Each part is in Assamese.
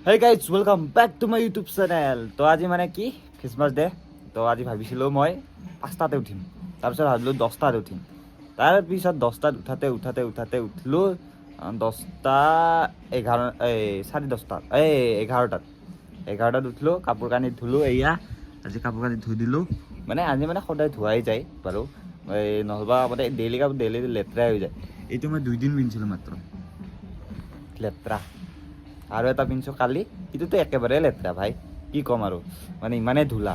Hey guys, welcome back to my YouTube channel. তো আজি মানে কি খ্ৰীষ্টমাছ ডে। তো আজি ভাবিছিলোঁ মই 5টাতে উঠিম, তাৰপিছত ভাবিলোঁ 10টাত উঠিম। তাৰপিছত 10টাত উঠাতে উঠিলোঁ 10টা 11টাত উঠিলোঁ, কাপোৰ কানি ধুলোঁ। এয়া আজি কাপোৰ কানি ধুই দিলোঁ, মানে আজি মানে সদায় ধোৱাই যায় বাৰু, নহ'বা মানে ডেইলি কাপোৰ ডেইলি লেতেৰাই হৈ যায়। এইটো মই 2 দিন পিন্ধিছিলোঁ মাত্ৰ, লেতেৰা। আৰু এটা পিন্ধিছোঁ কালি, এইটোতো একেবাৰে লেতেৰা ভাই, কি ক'ম আৰু, মানে ইমানেই ধূলা।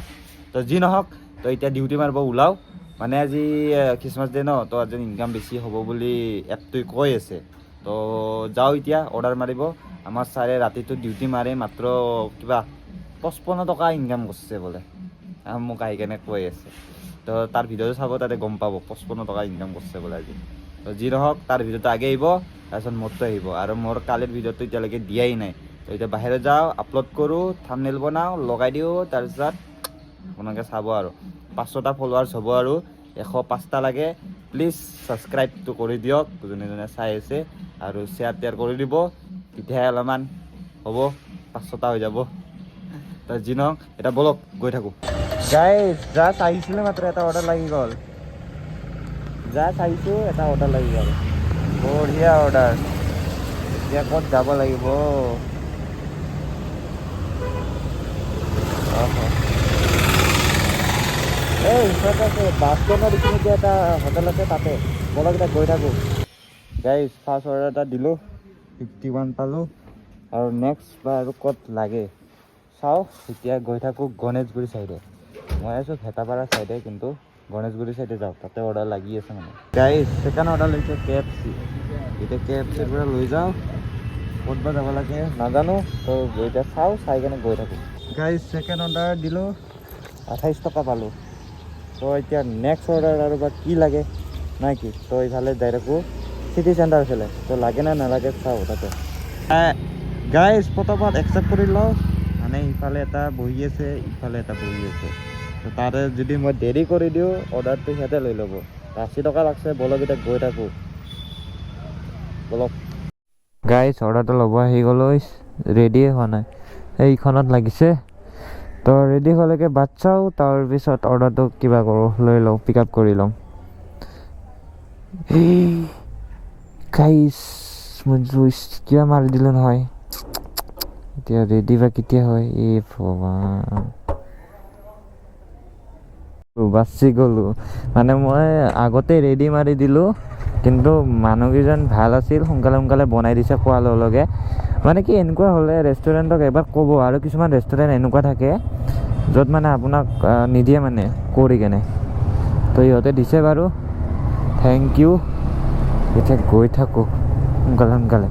তো যি নহওক, তো এতিয়া ডিউটি মাৰিব ওলাওঁ। মানে আজি খ্ৰীষ্টমাছ ডে ন, তো আজি ইনকাম বেছি হ'ব বুলি এপটোৱে কৈ আছে। তো যাওঁ এতিয়া অৰ্ডাৰ মাৰিব। আমাৰ ছাৰে ৰাতিটো ডিউটি মাৰি মাত্ৰ কিবা 55 টকা ইনকাম কৰিছে বোলে, মোক আহি কেনে কৈ আছে। তো তাৰ ভিডিঅ'টো চাব, তাতে গম পাব 55 টকা ইনকাম কৰিছে বোলে আজি। তো যি নহওক, তাৰ ভিডিঅ'টো আগে আহিব, তাৰপিছত মোৰটো আহিব। আৰু মোৰ কালিৰ ভিডিঅ'টো এতিয়ালৈকে দিয়াই নাই। তো এতিয়া বাহিৰত যাওঁ, আপলোড কৰোঁ, থাম্বনেইল বনাওঁ, লগাই দিওঁ, তাৰপিছত আপোনালোকে চাব আৰু 500টা ফলোৱাৰ্ছ হ'ব আৰু 105টা লাগে। প্লিজ ছাবস্ক্ৰাইবটো কৰি দিয়ক যোনে যোনে চাই আছে, আৰু শ্বেয়াৰ কৰি দিব, তেতিয়াহে অলপমান হ'ব, 500টা হৈ যাব। তো যি নহওক, এতিয়া ব'লক গৈ থাকোঁ। গাইজ জাষ্ট আহিছিলে মাত্ৰ, এটা অৰ্ডাৰ লাগি গ'ল। জাষ্ট আহিছোঁ, এটা অৰ্ডাৰ লাগি গ'ল, বঢ়িয়া অৰ্ডাৰ। এতিয়া ক'ত যাব লাগিব? এই ওচৰতে আছে, বাছ ষ্টেণ্ডৰ এইখিনিতে এটা হোটেল আছে, তাতে বলক এতিয়া গৈ থাকোঁ। গাইজ ফাৰ্ষ্ট অৰ্ডাৰ এটা দিলোঁ, 51 পালোঁ। আৰু নেক্সট বা আৰু ক'ত লাগে চাওঁ। এতিয়া গৈ থাকোঁ গণেশগুৰি চাইডে। মই আছোঁ ভেটাপাৰা চাইডে, কিন্তু গণেশগুৰি চাইডে যাওঁ, তাতে অৰ্ডাৰ লাগি আছে মানে। গাইজ ছেকেণ্ড অৰ্ডাৰ লৈছে KFC। এতিয়া KFCৰ পৰা লৈ যাওঁ, ক'ত বা যাব লাগে নাজানো। তো এতিয়া চাওঁ, চাই কেনে গৈ থাকোঁ। গাইজ ছেকেণ্ড অৰ্ডাৰ দিলোঁ, 28 টকা পালোঁ। তো এতিয়া নেক্সট অৰ্ডাৰ আৰু বা কি লাগে নাই কি। তো ইফালে যাই থাকোঁ চিটি চেণ্টাৰ ফালে, তো লাগে নে নালাগে চাওঁ তাতে। গাইজ পটাপট একচেপ্ট কৰি লওঁ, মানে ইফালে এটা বহি আছে, ইফালে এটা বহি আছে। তো তাতে যদি মই দেৰি কৰি দিওঁ, অৰ্ডাৰটো সিহঁতে লৈ ল'ব। 80 টকা লাগছে, বলক এতিয়া গৈ থাকোঁ, বলক। গাইজ অৰ্ডাৰটো ল'ব আহি গ'লোঁ, ৰেডিয়ে হোৱা নাই, এইখনত লাগিছে। তো ৰেডি হ'লেকে বাট চাওঁ, তাৰপিছত অৰ্ডাৰটো কিবা কৰোঁ, লৈ লওঁ, পিক আপ কৰি ল'ম। গাইজ মই জুইচ কিবা মাৰি দিলোঁ নহয়, এতিয়া ৰেডি বা কেতিয়া হয়? এই ভগৱান, বাচি গ'লোঁ। মানে মই আগতে ৰেডি মাৰি দিলোঁ, কিন্তু মানুহকেইজন ভাল আছিল, সোনকালে বনাই দিছে খোৱাৰ লগে লগে। মানে কি এনেকুৱা হ'লে ৰেষ্টুৰেণ্টক এবাৰ ক'ব। আৰু কিছুমান ৰেষ্টুৰেণ্ট এনেকুৱা থাকে য'ত মানে আপোনাক নিদিয়ে মানে কৰি কেনে। তো ইহঁতে দিছে বাৰু, থেংক ইউ। এতিয়া গৈ থাকোঁ সোনকালে।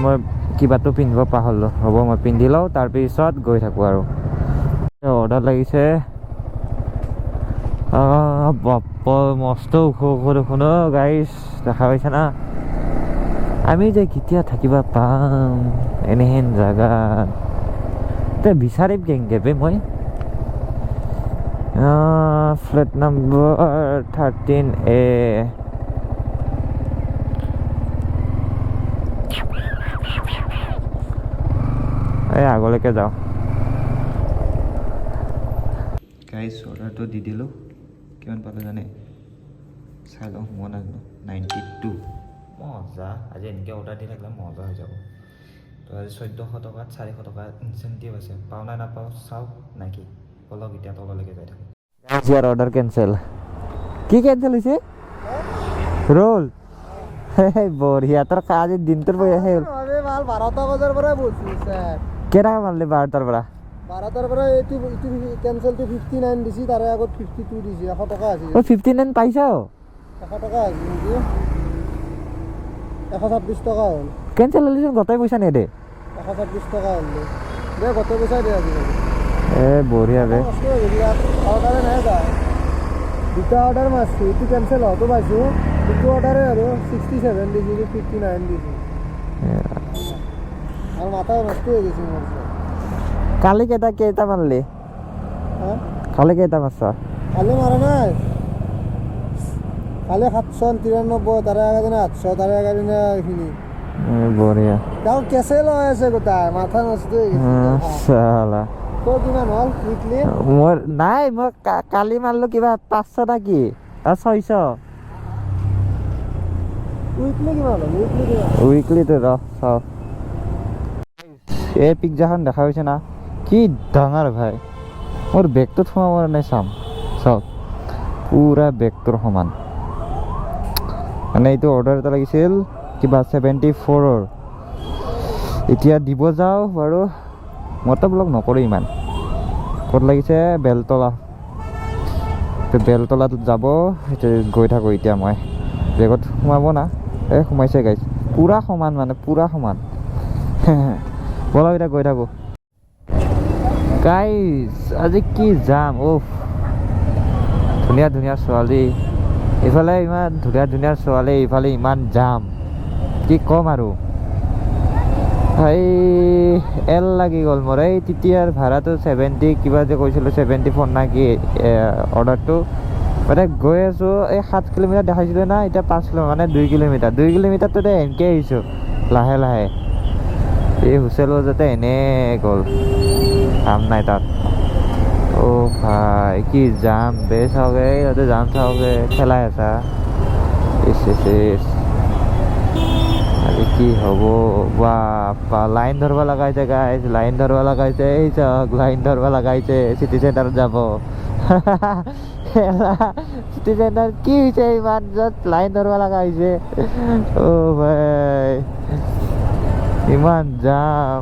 মই কিবাটো পিন্ধিব পাহৰিলোঁ, হ'ব মই পিন্ধি লওঁ, তাৰপিছত গৈ থাকোঁ আৰু। অৰ্ডাৰ লাগিছে, বাপ্পা মস্ত ওখ দেখোন গাইজ, দেখা পাইছা না? আমি যে কেতিয়া থাকিব পাম এনেহেন জেগাত, এতিয়া বিচাৰিম কেনেকৈ মই? Flat number 13A। এই আগলৈকে যাওঁ। গাইজ অৰ্ডাৰটো দি দিলোঁ, কিমান পালোঁ জানে? চাই লওঁ, মই নাজানো। 92। মজা, আজি এনেকৈ অৰ্ডাৰ দি থাকিলে মজা হৈ যাব। তো আজি 1400 টকাত 400 টকা ইনচেণ্টিভ আছে, পাওঁ নে নাপাওঁ চাওঁ নাকি। বলক এতিয়া তললৈকে যাই থাকোঁ। ইয়াৰ অৰ্ডাৰ কেঞ্চেল। কি কেঞ্চেল হৈছে? ৰোল। বঢ়িয়া, তোৰ আজিৰ দিনটোৰ পইচা হ'ল। 12টা বজাৰ পৰাই বলছি স্যাৰ। কেইটকা মাৰিলি 12টাৰ পৰা? 12টাৰ পৰা এইটো কেঞ্চেলটো 59 দিছি, তাৰে আগত 52 দিছি, 100 টকা আছিল। 59 পাইছা? 100 টকা আছিল নেকি? 126 টকা হ'ল। কেঞ্চেল হ'লেচোন গোটেই পইচা নেদে। 126 টকা হ'ল দে, গোটেই পইচাই দে আজি। বঢ়িয়া বে। অৰ্ডাৰে নাই যায়, দুটা অৰ্ডাৰ মাৰছি, এইটো কেঞ্চেল হোৱাটো পাইছোঁ, এইটো অৰ্ডাৰে আৰু 67 দিছি, 59 দিছি। আৰু মাথা নষ্ট হৈ গৈছে মোৰ। কালি কেইটা মাৰলি? কালি কেইটা মাৰছা? কালি মাৰা নাই, কালি 793, তাৰে আগৰ দিনা 800, তাৰে আগৰ দিনা এইখিনি বঢ়িয়া তাও কেঁচে লৈ আছে গোটাই মাথা নষ্ট হৈ গৈছে চালা তোৰ কিমান হ'ল উইকলি মোৰ নাই মই কালি মাৰিলো কিবা 500 টা কি 600 উইকলি কিমান হ'ল উইকলিটো ৰ চাও এই পিজ্জাখন দেখা হৈছে না কি ডাঙৰ ভাই মোৰ বেগটোত সোমাব নাই চাম চাওক পুৰা বেগটোৰ সমান মানে এইটো অৰ্ডাৰ এটা লাগিছিল কিবা 74ৰ এতিয়া দিব যাওঁ বাৰু মইতো ব্লগ নকৰোঁ ইমান ক'ত লাগিছে বেলতলা বেলতলাত যাব সেইটো গৈ থাকোঁ এতিয়া মই বেগত সোমাব না এই সোমাইছে গাইছ পুৰা সমান মানে পুৰা সমান ব'লা এতিয়া গৈ থাকোঁ গাইছ আজি কি যাম উফ ধুনীয়া ধুনীয়া ছোৱালী এইফালে ইমান ধুনীয়া ধুনীয়া ছোৱালী এইফালে ইমান যাম কি ক'ম আৰু এই এল লাগি গ'ল মোৰ এই তেতিয়াৰ ভাড়াটো 70 কিবা যে কৈছিলোঁ 74 না কি অৰ্ডাৰটো মানে গৈ আছোঁ এই 7 কিলোমিটাৰ দেখাইছিলোঁ না এতিয়া 5 কিলোমিটাৰ মানে 2 কিলোমিটাৰটো এনেকৈ আহিছোঁ লাহে লাহে এই হুচেলো যাতে এনে গ'ল কাম নাই তাত অ' ভাই কি যাম বে চাওঁগে ইয়াতে যাম চাওঁগে খেলাই আছা ইচ আজি কি হ'ব বাপা লাইন ধৰিব লগাইছে গাইজ লাইন ধৰিব লগাইছে এই চাওক লাইন ধৰিব লগাইছে চিটি চেণ্টাৰত যাব চিটি চেণ্টাৰ কি হৈছে ইমান য'ত লাইন ধৰিব লগা হৈছে অ' ভাই ইমান যাম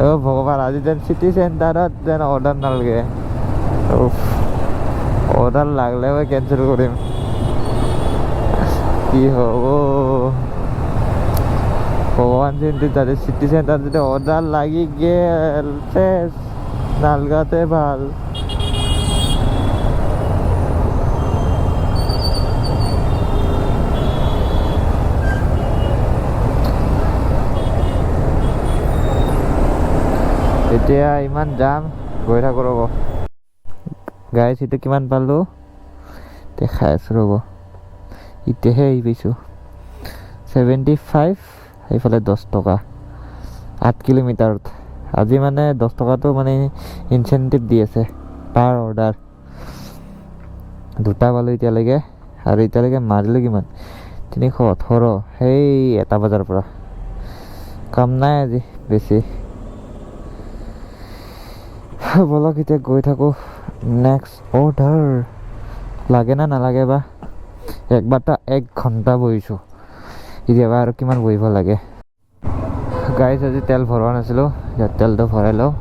অ' ভগৱান আজি যেন চিটি চেণ্টাৰত যেন অৰ্ডাৰ নালাগে অৰ্ডাৰ লাগিলে মই কেঞ্চেল কৰিম কি হ'ব ভগৱান চিন্তিত তাতে চিটি চেণ্টাৰ যদি অৰ্ডাৰ লাগি গেল শেষ নালগাতে ভাল এতিয়া ইমান যাম গৈ থাকোঁ ৰ'ব গাইছ এইটো কিমান পালোঁ দেখাই আছোঁ ৰ'ব এতিয়াহে আহি পাইছোঁ 75 সেইফালে 10 টকা 8 কিলোমিটাৰত আজি মানে 10 টকাটো মানে ইনচেণ্টিভ দি আছে পাৰ অৰ্ডাৰ দুটা পালোঁ এতিয়ালৈকে আৰু এতিয়ালৈকে মাৰিলোঁ কিমান 318 সেই 1 বজাৰ পৰা কাম নাই আজি বেছি বলক এতিয়া গৈ থাকোঁ নেক্সট অৰ্ডাৰ লাগে না নালাগে বা একবাৰটা 1 ঘণ্টা বহিছোঁ কেতিয়াবা আৰু কিমান বহিব লাগে গাইছ আজি তেল ভৰোৱা নাছিলোঁ ইয়াত তেলটো ভৰাই লওঁ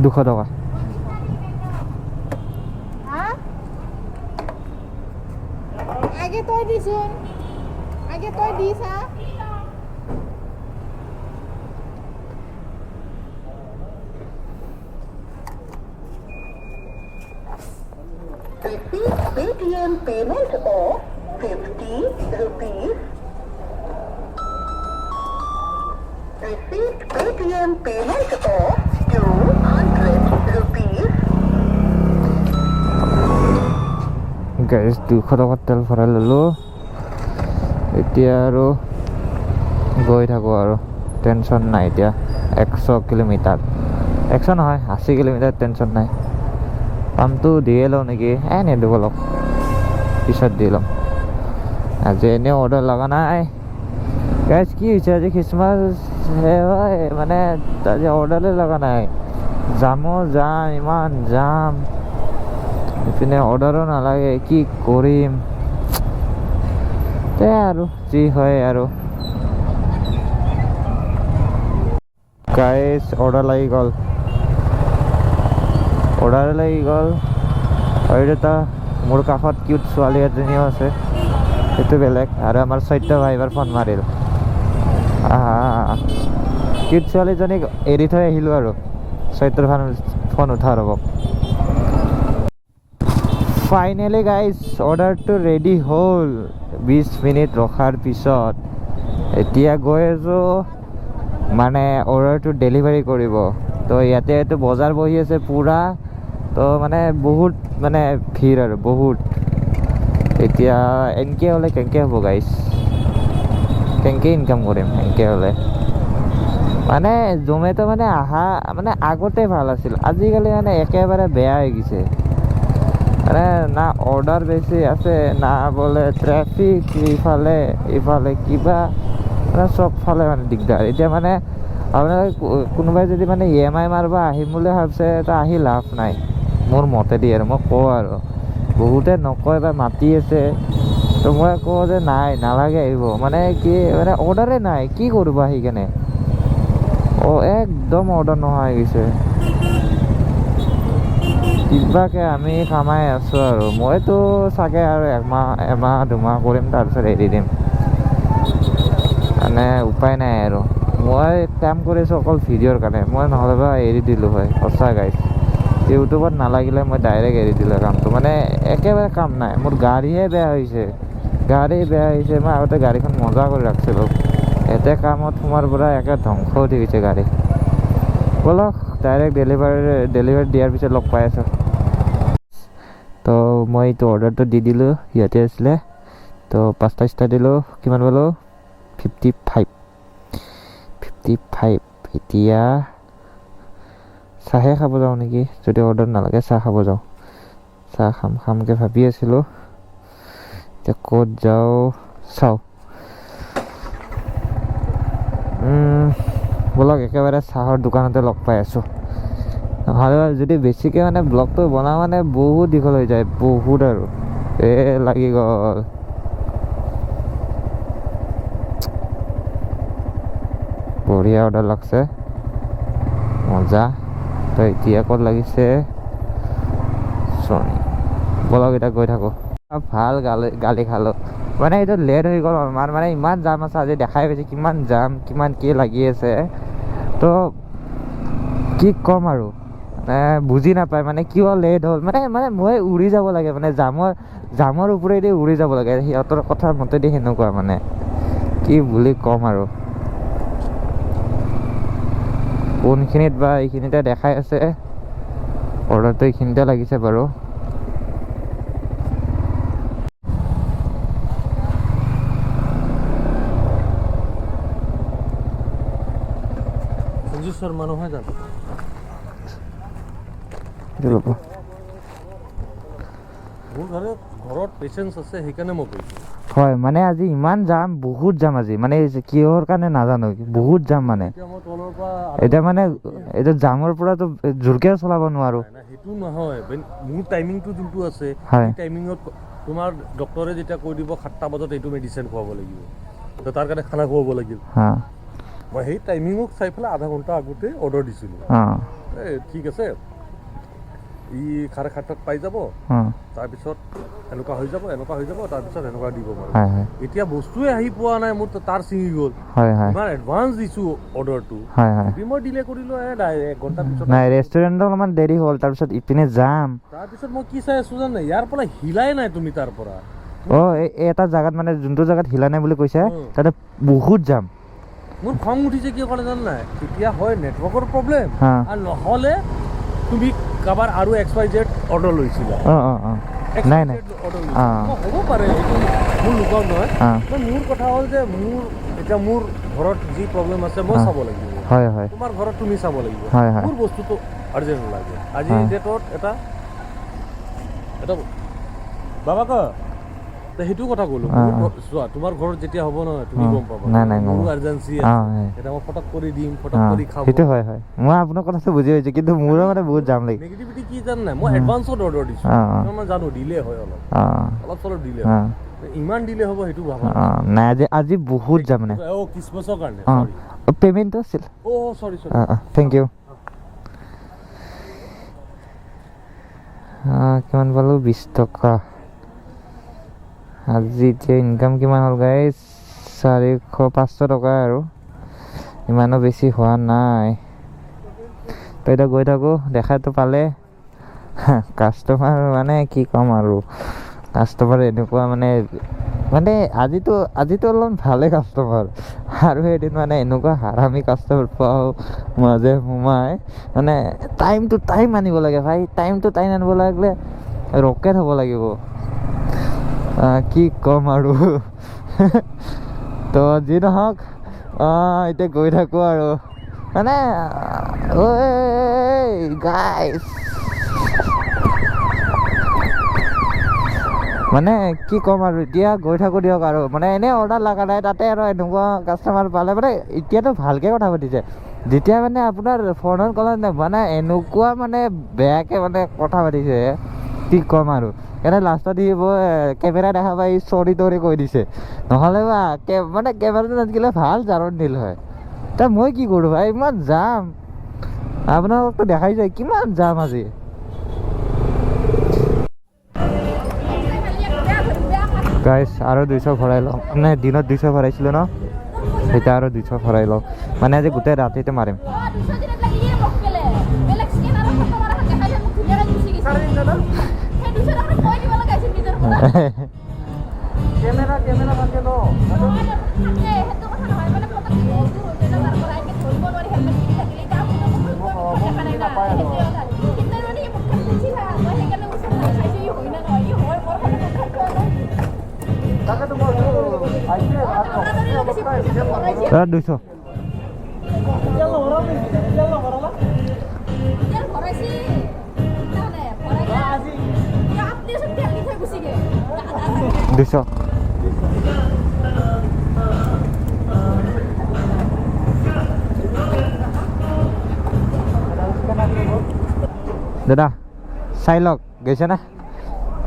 দুশ টকা আগে তই দিছোন আগে তই দিছ হা Receive Paytm payment of 50 rupees. Received Paytm payment of 200 rupees. গাইছ 200 টকাৰ তেল ভৰাই ল'লোঁ এতিয়া আৰু গৈ থাকোঁ আৰু টেনশ্যন নাই এতিয়া 100 কিলোমিটাৰ 100 নহয় 80 কিলোমিটাৰ টেনশ্যন নাই পামটো দিয়ে লওঁ নেকি নিদিব লওক পিছত দি ল'ম আজি এনেই অৰ্ডাৰ লগা নাই গাইছ কি হৈছে আজি খ্ৰীষ্টমাছ হয় মানে আজি অৰ্ডাৰে লগা নাই যামো যাম ইমান যাম ইপিনে অৰ্ডাৰো নালাগে কি কৰিম তে আৰু যি হয় আৰু গাইছ অৰ্ডাৰ লাগি গ'ল আৰু এটা মোৰ কাষত কিউট ছোৱালী এজনীও আছে সেইটো বেলেগ আৰু আমাৰ চৈত্য ভাই এবাৰ ফোন মাৰিল কিউট ছোৱালীজনীক এৰি থৈ আহিলোঁ আৰু চৈত্যৰ ফোন উঠা ৰ'ব ফাইনেলি গাইজ অৰ্ডাৰটো ৰেডি হ'ল 20 মিনিট ৰখাৰ পিছত এতিয়া গৈ আছোঁ মানে অৰ্ডাৰটো ডেলিভাৰী কৰিব। তো ইয়াতে বজাৰ বহি আছে পূৰা, তো মানে বহুত মানে ভিৰ আৰু বহুত। এতিয়া এনেকৈ হ'লে কেনেকৈ হ'ব গাইছ, কেনেকৈ ইনকাম কৰিম এনেকৈ হ'লে? মানে জমেট' মানে আহা মানে আগতে ভাল আছিল, আজিকালি মানে একেবাৰে বেয়া হৈ গৈছে। মানে না অৰ্ডাৰ বেছি আছে, না বোলে ট্ৰেফিক, ইফালে কিবা, মানে চবফালে মানে দিগদাৰ। এতিয়া মানে আপোনালোকে কোনোবাই যদি মানে EMI মাৰিব আহিম বুলি ভাবিছে, তো আহি লাভ নাই মোৰ মতেদি আৰু। মই কওঁ আৰু বহুতে নকয় বা মাতি আছে, তো মই কওঁ যে নাই নালাগে আহিব। মানে কি মানে অৰ্ডাৰে নাই, কি কৰিব আহি কেনে? একদম অৰ্ডাৰ নোহোৱা হৈ গৈছে। কিবাকে আমি কামাই আছোঁ আৰু। মইতো চাগে আৰু এমাহ 2 মাহ কৰিম, তাৰপিছত এৰি দিম। মানে উপায় নাই আৰু। মই কাম কৰিছোঁ অকল ভিডিঅ'ৰ কাৰণে, মই নহ'লে বা এৰি দিলোঁ হয় সঁচা গাইছ। ইউটিউবত নালাগিলে মই ডাইৰেক্ট এৰি দিলোঁ কামটো। মানে একেবাৰে কাম নাই, মোৰ গাড়ীহে বেয়া হৈছে। মই আগতে গাড়ীখন মজা কৰি ৰাখিছিলোঁ, এতিয়া কামত সোমাৰ পৰা একে ধ্বংস উঠি গৈছে গাড়ী। ব'লক ডাইৰেক্ট ডেলিভাৰী দিয়াৰ পিছত লগ পাই আছোঁ। তো মই এইটো অৰ্ডাৰটো দি দিলোঁ, ইয়াতে আছিলে। তো 5টা ষ্টাৰ দিলোঁ, কিমান পালোঁ? 55। এতিয়া চাহে খাব যাওঁ নেকি, যদি অৰ্ডাৰ নালাগে চাহ খাব যাওঁ। চাহ খামকৈ ভাবি আছিলোঁ, এতিয়া ক'ত যাওঁ চাওঁ। ব'লক একেবাৰে চাহৰ দোকানতে লগ পাই আছোঁ। নহ'লে যদি বেছিকৈ মানে ব্লগটো বনাওঁ মানে বহুত দীঘল হৈ যায়, বহুত আৰু। লাগি গ'ল। বঢ়িয়া অৰ্ডাৰ লাগছে, মজা। তো এতিয়া ক'ত লাগিছে চনি। ব'লক এতিয়া গৈ থাকোঁ। ভাল গালি খালোঁ, মানে এইটো লেট হৈ গ'ল আমাৰ। মানে ইমান জাম আছে, আজি দেখাই পাইছে কিমান জাম, কিমান কি লাগি আছে। তো কি ক'ম আৰু, বুজি নাপায় মানে কিয় লেট হ'ল। মানে মই উৰি যাব লাগে, মানে জামৰ ওপৰেদি উৰি যাব লাগে। সিহঁতৰ কথা মতেদি সেনেকুৱা, মানে কি বুলি ক'ম আৰু। কোনখিনিত বা, এইখিনিতে দেখাই আছে অৰ্ডাৰটো, এইখিনিতে লাগিছে বাৰু। শৰ্মা নহয় জানো? মোৰ ঘৰত পেচেঞ্চ আছে, সেইকাৰণে মই কৈছোঁ। হয়, মানে আজি ইমান জাম, বহুত জাম আজি। মানে কিহৰ কাৰণে নাজানো, বহুত জাম। মানে এতিয়া মানে এইটো জামৰ পৰাতো জোৰকে চলাব নোৱাৰোঁ। সেইটো নহয়, মোৰ টাইমিংটো যোনটো আছে, হয়, সেই টাইমিঙত তোমাৰ ডক্টৰে যেতিয়া কৈ দিব 7টা বজাত এইটো মেডিচিন খুৱাব লাগিব, তো তাৰ কাৰণে খানা খুৱাব লাগিল। মই সেই টাইমিঙক চাই পেলাই আধা ঘণ্টা আগতে অৰ্ডাৰ দিছিলোঁ। ঠিক আছে, ই 7:30 পাই যাব, তাৰপিছত এনেকুৱা হৈ যাব, তাৰপিছত এনেকুৱা দিব পাৰোঁ। এতিয়া বস্তুৱে আহি পোৱা নাই, মোৰ তাৰ ছিঙি গ'ল। ইমান এডভান্স দিছোঁ অৰ্ডাৰটো, মই ডিলে কৰিলোঁ। 1 ঘণ্টা পিছত নাই, ৰেষ্টুৰেণ্টত অলপমান দেৰি হ'ল, তাৰপিছত ইপিনে যাম। তাৰপিছত মই কি চাই আছোঁ জানে, ইয়াৰ পৰা হিলাই নাই তুমি তাৰ পৰা। এটা জেগাত মানে যোনটো জেগাত হিলা নাই বুলি কৈছে, তাতে বহুত জাম। মোৰ খং উঠিছে কিয় কাৰণে জান নাই, এতিয়া হয় নেটৱৰ্কৰ প্ৰব্লেম, আৰু নহ'লে তুমি কাৰোবাৰ আৰু XYZ অৰ্ডাৰ লৈছিলা। নাই হ'ব পাৰে, এইটো মোৰ লোকৰ নহয়। মোৰ কথা হ'ল যে এতিয়া মোৰ ঘৰত যি প্ৰব্লেম আছে মই চাব লাগিব। তোমাৰ ঘৰত তুমি চাব লাগিব। মোৰ বস্তুটো আৰ্জেণ্ট লাগে আজি ডেটত। এটা বাবা ক সেইটো কথা ক'লো। চোৱা, তোমাৰ ঘৰত যেতিয়া হ'ব নহয়, তুমি গম পাবা। মোৰো আৰ্জেঞ্চি আছে, এটা মই ফটক কৰি দিম, ফটক কৰি খাব। সেইটো হয়, মই আপোনাৰ কথাটো বুজি পাইছোঁ, কিন্তু মোৰো মানে বহুত জাম লাগে। নেগেটিভিটি কি জান নাই, মই এডভান্সত অৰ্ডাৰ দিছোঁ, মই জানো ডিলে হয়, অলপ চলপ ডিলে হয়। ইমান ডিলে হ'ব সেইটো ভাবা নাই, আজি বহুত জাম। মানে ক্ৰিছমাছৰ কাৰণে পে'মেণ্টটো আছিল। চৰি থেংক ইউ। কিমান পালোঁ? 20 টকা। আজি এতিয়া ইনকাম কিমান হ'ল গাইজ? 500 টকা আৰু ইমানো বেছি হোৱা নাই। তো এতিয়া গৈ থাকোঁ, দেখাইতো পালে কাষ্টমাৰ, মানে কি ক'ম আৰু, কাষ্টমাৰ এনেকুৱা মানে মানে আজিতো অলপমান ভালে কাষ্টমাৰ, আৰু এদিন মানে এনেকুৱা হাৰামি কাষ্টমাৰ পাওঁ মাজে সোমাই, মানে টাইম টু টাইম আনিব লাগে ভাই, টাইম টু টাইম আনিব লাগিলে ৰকেট হ'ব লাগিব। কি ক'ম আৰু তো যি নহওক, এতিয়া গৈ থাকোঁ আৰু মানে ঐ গাইছ, মানে কি ক'ম আৰু এতিয়া গৈ থাকোঁ দিয়ক। আৰু মানে এনেই অৰ্ডাৰ লগা নাই, তাতে আৰু এনেকুৱা কাষ্টমাৰ পালে মানে এতিয়াতো ভালকৈ কথা পাতিছে, যেতিয়া মানে আপোনাৰ ফোনত ক'লে মানে এনেকুৱা মানে বেয়াকৈ মানে কথা পাতিছে, কি ক'ম আৰু। এনে লাষ্টত সি কেমেৰা দেখা পাই চৰি তৰি কৈ দিছে, নহ'লে বা মানে কেমেৰাটো নাথাকিলে ভাল জাৰণ দিল হয়। এতিয়া মই কি কৰোঁ ভাই, ইমান যাম, আপোনালোকতো দেখাই যায় কিমান যাম আজি। গাইছ আৰু 200 ভৰাই লওঁ, মানে দিনত 200 ভৰাইছিলোঁ ন, এতিয়া আৰু 200 ভৰাই লওঁ, মানে আজি গোটেই ৰাতিতে মাৰিম। দাদা 200 200 দাদা চাই লওক গৈছে না,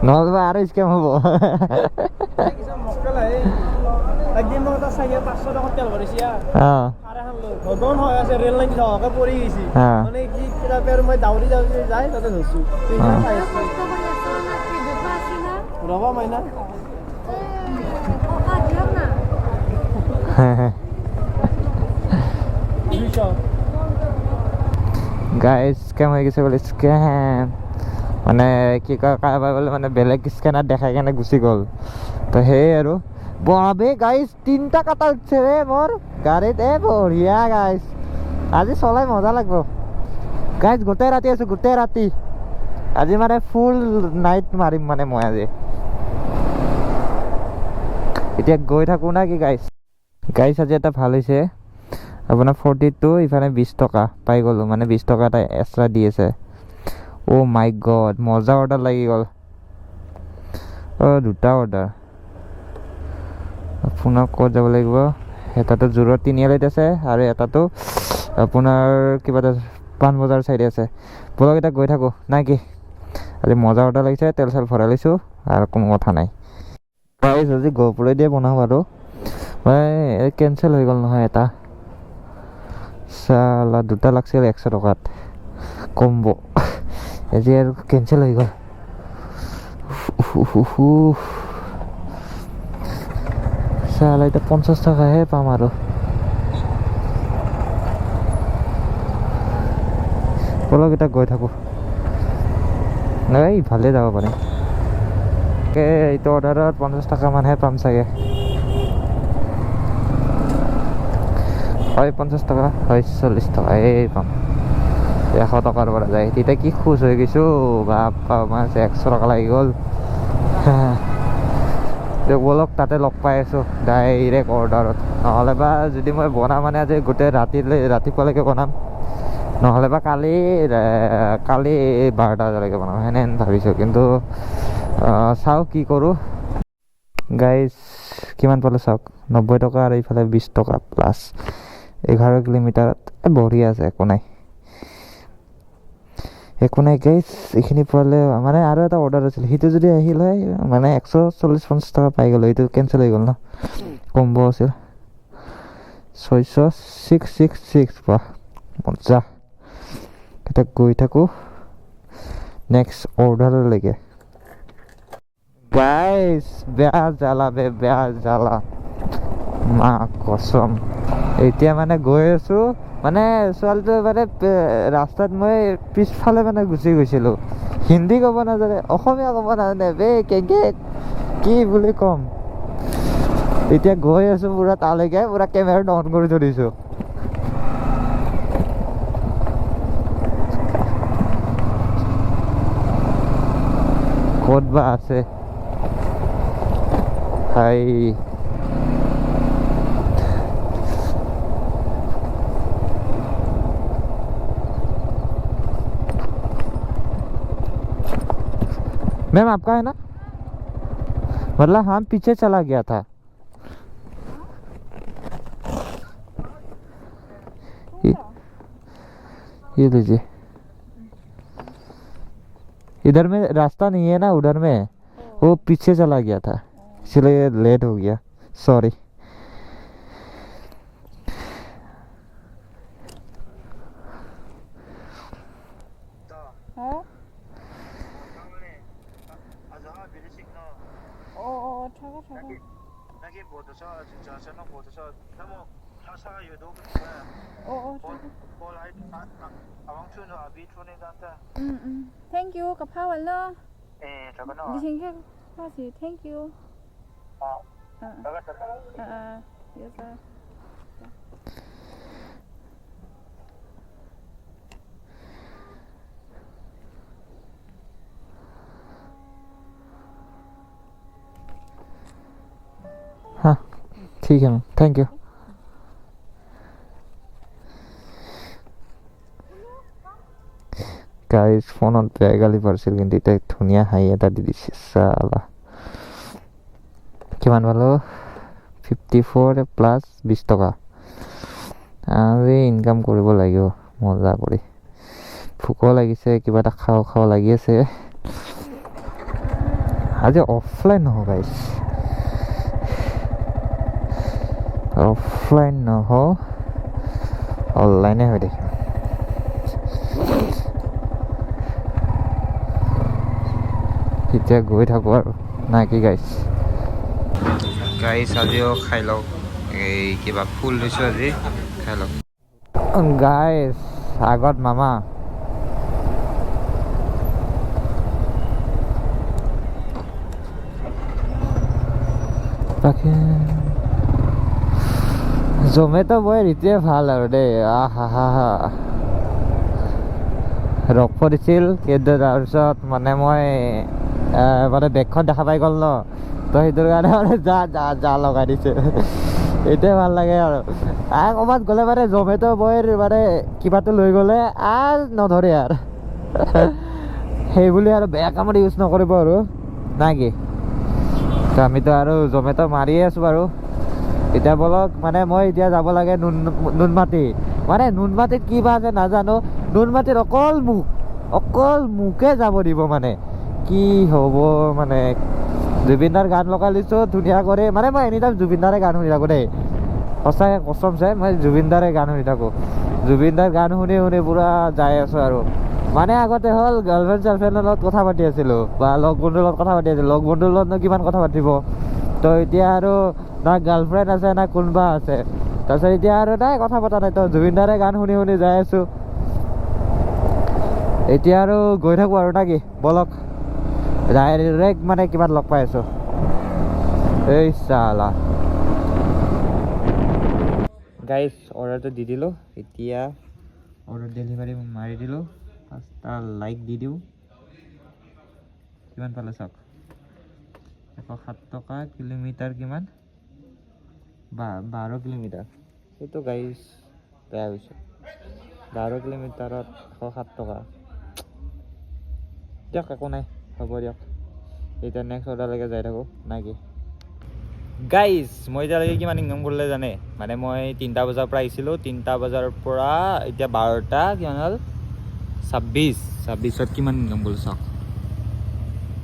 নহ'লে বা আৰু স্কেম হ'ব। একদিন মই এটা চাইকেল 500 টকাত তেল ভৰাইছি অঁ ঘৰখন হৈ আছে, ৰেল লাইন ধৱাকে পৰি গৈছি, মানে কি কিতাপে আৰু মই দাউৰি যাই তাতে ধৰছো। ৰবা মাইনা গাইজ স্কেম হৈ গৈছে বোলে, স্কেম মানে কি কয় কাৰোবাৰ বোলে মানে বেলেগ স্কেনাৰ দেখাই কেনে গুচি গ'ল, তো সেয়ে আৰু বাবে গাইজ 3টা কাটা উঠছে ৰে মোৰ গাড়ীত, বঢ়িয়া গাইজ, আজি চলাই মজা লাগব গাইজ। গোটেই ৰাতি আছোঁ, গোটেই ৰাতি আজি মানে ফুল নাইট মাৰিম মানে মই আজি। এতিয়া গৈ থাকোঁ না কি গাইজ। আজি এটা ভাল হৈছে আপোনাৰ 42, ইফালে 20 টকা পাই গ'লোঁ, মানে 20 টকা এটা এক্সট্ৰা দি আছে। অ' মাই গড, মজা অৰ্ডাৰ লাগি গ'ল। দুটা অৰ্ডাৰ, আপোনাৰ ক'ত যাব লাগিব, এটাতো জোৰত তিনিআলিত আছে আৰু এটাতো আপোনাৰ কিবা এটা পাণবজাৰ চাইডে আছে। ব'লক এতিয়া গৈ থাকোঁ নাই কি, আজি মজা অৰ্ডাৰ লাগিছে, তেল চেল ভৰাই লৈছোঁ আৰু কোনো কথা নাই। আজি গহপুৰে দিয়ে বনাওঁ আৰু কেঞ্চেল হৈ গ'ল নহয় এটা, চালা দুটা লাগছিল 100 টকাত কম্ব, আজি আৰু কেঞ্চেল হৈ গ'ল। চালা এতিয়া 50 টকাহে পাম আৰু। ব'লক এতিয়া গৈ থাকোঁ, এই ভালেই যাব পাৰিম। এইটো অৰ্ডাৰত 50 টকা মানহে পাম চাগে, হয় 50 টকা, হয় 40 টকা এই পাম, 100 টকাৰ পৰা যায়। তেতিয়া কি খুচ হৈ গৈছোঁ, বাপা মাছ 100 টকা লাগি গ'ল। ব'লক তাতে লগ পাই আছোঁ ডাইৰেক্ট অৰ্ডাৰত, নহ'লে বা যদি মই বনাম মানে আজি গোটেই ৰাতিপুৱালৈকে বনাম, নহ'লে বা কালি 12টা বজালৈকে বনাম সেনে ভাবিছোঁ, কিন্তু চাওঁ কি কৰোঁ। গাইজ কিমান পালোঁ চাওক, 90 টকা আৰু এইফালে 20 টকা প্লাছ 11 কিলোমিটাৰত, বঢ়িয়া আছে, একো নাই গাইজ। এইখিনি পালে মানে আৰু এটা অৰ্ডাৰ আছিল, সেইটো যদি আহিল হয় মানে 140-50 টকা পাই গ'লোঁ, এইটো কেঞ্চেল হৈ গ'ল ন, কম্ব আছিল 666 পোৱা মজা। এতিয়া গৈ থাকোঁ নেক্সট অৰ্ডাৰলৈকে। গাইজ বেয়া জ্বালা মা কচম, এতিয়া মানে গৈ আছোঁ, মানে ছোৱালীটো মানে ৰাস্তাত মই পিছফালে মানে গুচি গৈছিলোঁ, হিন্দী ক'ব নাজানে, অসমীয়া ক'ব নাজানে, কেনেকৈ কি বুলি ক'ম, এতিয়া গৈ আছোঁ পূৰা তালৈকে, পূৰা কেমেৰাটো অন কৰি থৈ দিছোঁ। ক'ত বা আছে হাই। मैम आपका है ना, मतलब हम पीछे चला गया था। ये लीजिए, इधर में रास्ता नहीं है ना, उधर में वो पीछे चला गया था, इसलिए लेट हो गया, sorry. 어? 차가 차가. Thank you กับข้าววันละดิฉันแค่ข้าวสิ Thank you เดี๋ยวจะ हाँ ठीक है मैम, थैंक यू। গাইজ ফোনত বেয়া গালি পাৰিছিল, কিন্তু এতিয়া ধুনীয়া হাঁহি এটা দি দিছে চালা। কিমান পালোঁ? 54 প্লাছ 20 টকা। আজি ইনকাম কৰিব লাগিব মজা কৰি। ভোকো লাগিছে, কিবা এটা খাওঁ খাওঁ লাগি আছে। আজি অফলাইন নহওঁ গাইজ, অফলাইন নহওঁ, অনলাইনে হৈ থাকিম। এতিয়া গৈ থাকোঁ আৰু না কি গাইজ? গাইজ আজিও খাই লওঁ, এই কিবা ফুল দিছোঁ আজি, খাই লওঁ। গাইজ আগত মামা, বাকী জমেট' বয় এতিয়াই ভাল আৰু দেই। হা হা হা ৰখ দিছিল, কিন্তু তাৰপিছত মানে মই মানে বেগখন দেখা পাই গ'ল ন, তো সেইটোৰ কাৰণে মানে যা লগাই দিছে। এইটোৱে ভাল লাগে আৰু ক'ৰবাত গ'লে মানে জমেট' বয়ৰ মানে কিবাটো লৈ গ'লে নধৰে আৰু সেইবুলি আৰু বেয়া কামত ইউজ নকৰিব আৰু না কি? তো আমিতো আৰু জমেট' মাৰিয়ে আছোঁ বাৰু। এতিয়া বলক, মানে মই এতিয়া যাব লাগে নুনমাটি। মানে নুনমাটিত কি বা আছে নাজানো, নুনমাটিত অকল মোকে যাব দিব। মানে কি হ'ব, মানে জুবিনদাৰ গান লগাই লৈছোঁ ধুনীয়া কৰে। মানে মই এনি টাইম জুবিনদাৰে গান শুনি থাকোঁ দেই, সঁচাকৈ কচম চাই মই জুবিনদাৰে গান শুনি থাকোঁ। জুবিনদাৰ গান শুনি শুনি পূৰা যাই আছোঁ আৰু। মানে আগতে হ'ল গাৰ্লফ্ৰেণ্ডৰ লগত কথা পাতি আছিলোঁ, বা লগ বন্ধুৰ লগত কথা পাতি আছিলোঁ। লগ বন্ধুৰ লগতনো কিমান কথা পাতিব, তো এতিয়া আৰু না গাৰ্লফ্ৰেণ্ড আছে না কোনোবা আছে, তাৰপিছত এতিয়া আৰু নাই কথা পতা নাই, তো জুবিনদাৰে গান শুনি শুনি যাই আছোঁ। এতিয়া আৰু গৈ থাকোঁ আৰু না কি? বলক ডাইৰেক্ট মানে কিমান লগ পাই আছোঁ। এই চালা গাইজ অৰ্ডাৰটো দি দিলোঁ। এতিয়া অৰ্ডাৰ ডেলিভাৰী মাৰি দিলোঁ, 5টা লাইক দি দিওঁ। কিমান পালে চাওক, 107 টকা। কিলোমিটাৰ কিমান? 12 কিলোমিটাৰ। সেইটো গাইজ বেয়া হৈছে, 12 কিলোমিটাৰত 107 টকা। দিয়ক একো নাই, হ'ব দিয়ক। এতিয়া নেক্সট অৰ্ডাৰলৈকে যাই থাকোঁ না কি? গাইজ মই এতিয়ালৈকে কিমান ইনকাম কৰিলে জানে? মানে মই 3টা বজাৰ পৰা আহিছিলোঁ, 3টা বজাৰ পৰা এতিয়া 12টা কিমান হ'ল? 26ত কিমান ইনকাম কৰিলোঁ চাওক।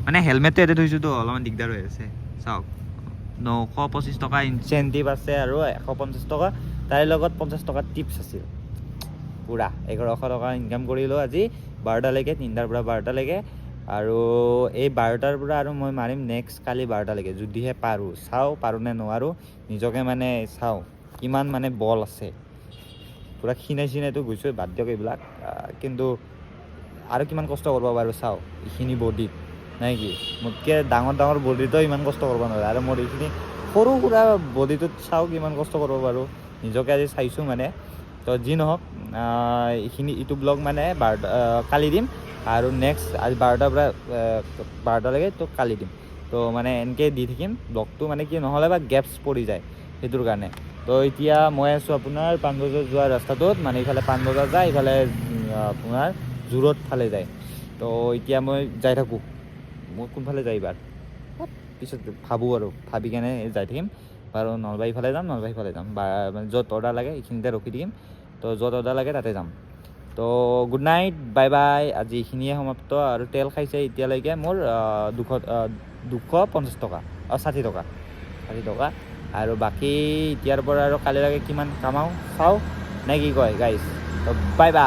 মানে হেলমেটটো ইয়াতে থৈছোঁতো অলপমান দিগদাৰ হৈ আছে। চাওক 925 টকা ইনচেণ্টিভ আছে আৰু 150 টকা, তাইৰ লগত 50 টকা টিপছ আছিল। পূৰা 1100 টকা ইনকাম কৰিলোঁ আজি 12টালৈকে, 3টাৰ পৰা 12টালৈকে। আৰু এই 12টাৰ পৰা আৰু মই মাৰিম নেক্সট কালি 12টালৈকে, যদিহে পাৰোঁ। চাওঁ পাৰোঁ নে নোৱাৰোঁ, নিজকে মানে চাওঁ কিমান মানে বল আছে। পূৰা খিনাইতো গৈছোঁ, বাদ দিয়ক এইবিলাক। কিন্তু আৰু কিমান কষ্ট কৰিব পাৰোঁ চাওঁ এইখিনি বডিত, নাই কি? মোতকৈ ডাঙৰ বডিতো ইমান কষ্ট কৰিব নোৱাৰে, আৰু মোৰ এইখিনি সৰু সুৰা বডিটোত চাওঁ কিমান কষ্ট কৰিব পাৰোঁ, নিজকে আজি চাইছোঁ মানে। তো যি নহওক এইটো ব্লগ মানে কালি দিম, আৰু নেক্সট আজি 12টাৰ পৰা 12টালৈকে তো কালি দিম। তো মানে এনেকৈ দি থাকিম ব্লগটো, মানে কি নহ'লে বা গেপছ পৰি যায় সেইটোৰ কাৰণে। তো এতিয়া মই আছোঁ আপোনাৰ পাণবজাৰ যোৱা ৰাস্তাটোত, মানে ইফালে পাণবজাৰ যায়, ইফালে আপোনাৰ জোৰত ফালে যায়। তো এতিয়া মই যাই থাকোঁ, মই কোনফালে যাই এইবাৰ পিছত ভাবোঁ আৰু ভাবি কেনে যাই থাকিম। বাৰু নলবাৰী ফালে যাম, নলবাৰী ফালে যাম, বা মানে য'ত অৰ্ডাৰ লাগে এইখিনিতে ৰখি থাকিম। তো য'ত অৰ্ডাৰ লাগে তাতে যাম। তো গুড নাইট, বাই বাই। আজি এইখিনিয়ে সমাপ্ত। আৰু তেল খাইছে এতিয়ালৈকে মোৰ 250 টকা, 60 টকা, 60 টকা। আৰু বাকী এতিয়াৰ পৰা আৰু কালিলৈকে কিমান কামাওঁ চাওঁ নে কি কয় গাইজ। তো বাই বাই।